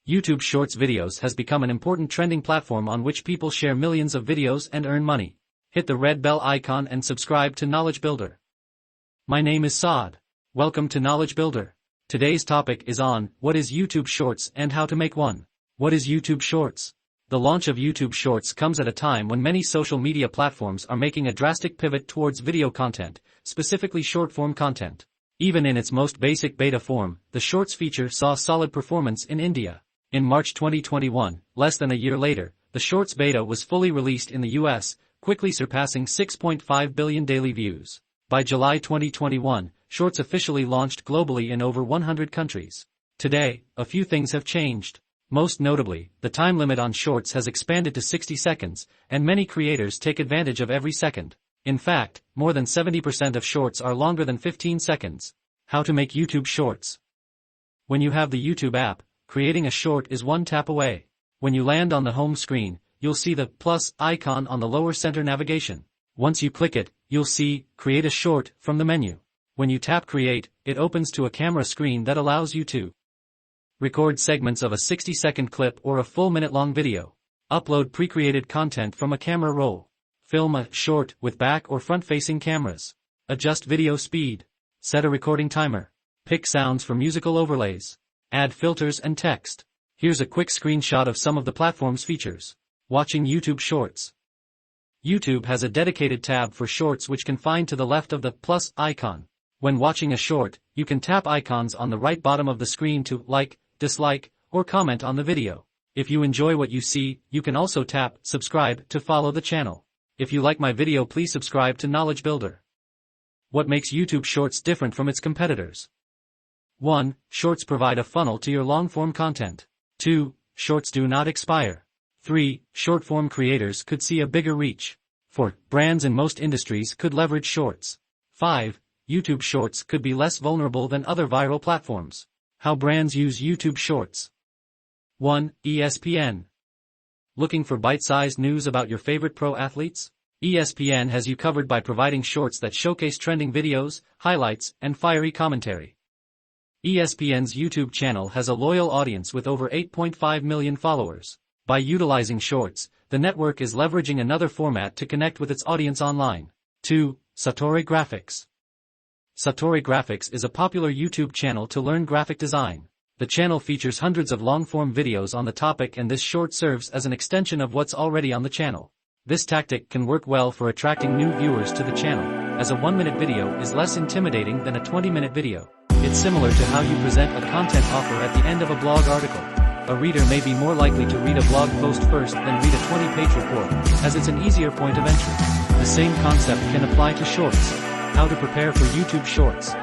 YouTube Shorts videos has become an important trending platform on which people share millions of videos and earn money. Hit the red bell icon and subscribe to Knowledge Builder. My name is Saad. Welcome to Knowledge Builder. Today's topic is on what is YouTube Shorts and how to make one. What is YouTube Shorts? The launch of YouTube Shorts comes at a time when many social media platforms are making a drastic pivot towards video content, specifically short-form content. Even in its most basic beta form, the Shorts feature saw solid performance in India. In March 2021, less than a year later, the Shorts beta was fully released in the US, quickly surpassing 6.5 billion daily views. By July 2021, Shorts officially launched globally in over 100 countries. Today, a few things have changed. Most notably, the time limit on Shorts has expanded to 60 seconds, and many creators take advantage of every second. In fact, more than 70% of Shorts are longer than 15 seconds. How to make YouTube Shorts? When you have the YouTube app, creating a short is one tap away. When you land on the home screen, you'll see the plus icon on the lower center navigation. Once you click it, you'll see Create a Short from the menu. When you tap Create, it opens to a camera screen that allows you to record segments of a 60-second clip or a full minute-long video. Upload pre-created content from a camera roll. Film a short with back or front-facing cameras. Adjust video speed. Set a recording timer. Pick sounds for musical overlays. Add filters and text. Here's a quick screenshot of some of the platform's features. Watching YouTube Shorts. YouTube has a dedicated tab for Shorts which can find to the left of the plus icon. When watching a short, you can tap icons on the right bottom of the screen to like, dislike, or comment on the video. If you enjoy what you see, you can also tap subscribe to follow the channel. If you like my video, please subscribe to Knowledge Builder. What makes YouTube Shorts different from its competitors? 1. Shorts provide a funnel to your long-form content. 2. Shorts do not expire. 3. Short-form creators could see a bigger reach. 4. Brands in most industries could leverage Shorts. 5. YouTube Shorts could be less vulnerable than other viral platforms. How brands use YouTube Shorts. 1. Espn. Looking for bite-sized news about your favorite pro athletes? Espn has you covered by providing shorts that showcase trending videos, highlights, and fiery commentary. ESPN's YouTube channel has a loyal audience with over 8.5 million followers. By utilizing Shorts, the network is leveraging another format to connect with its audience online. 2. Satori Graphics. Satori Graphics is a popular YouTube channel to learn graphic design. The channel features hundreds of long-form videos on the topic, and this short serves as an extension of what's already on the channel. This tactic can work well for attracting new viewers to the channel, as a 1-minute video is less intimidating than a 20-minute video. It's similar to how you present a content offer at the end of a blog article. A reader may be more likely to read a blog post first than read a 20-page report, as it's an easier point of entry. The same concept can apply to Shorts. How to prepare for YouTube Shorts.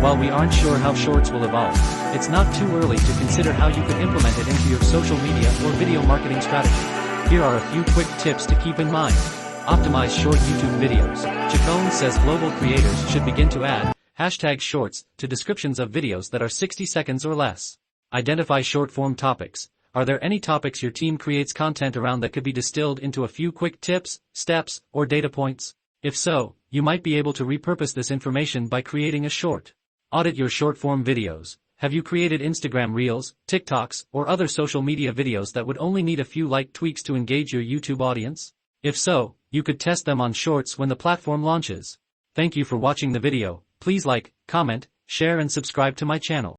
While we aren't sure how Shorts will evolve, it's not too early to consider how you could implement it into your social media or video marketing strategy. Here are a few quick tips to keep in mind. Optimize short YouTube videos. Chacon says global creators should begin to add #Shorts to descriptions of videos that are 60 seconds or less. Identify short-form topics. Are there any topics your team creates content around that could be distilled into a few quick tips, steps, or data points? If so, you might be able to repurpose this information by creating a short. Audit your short-form videos. Have you created Instagram Reels, TikToks, or other social media videos that would only need a few light tweaks to engage your YouTube audience? If so, you could test them on Shorts when the platform launches. Thank you for watching the video. Please like, comment, share and subscribe to my channel.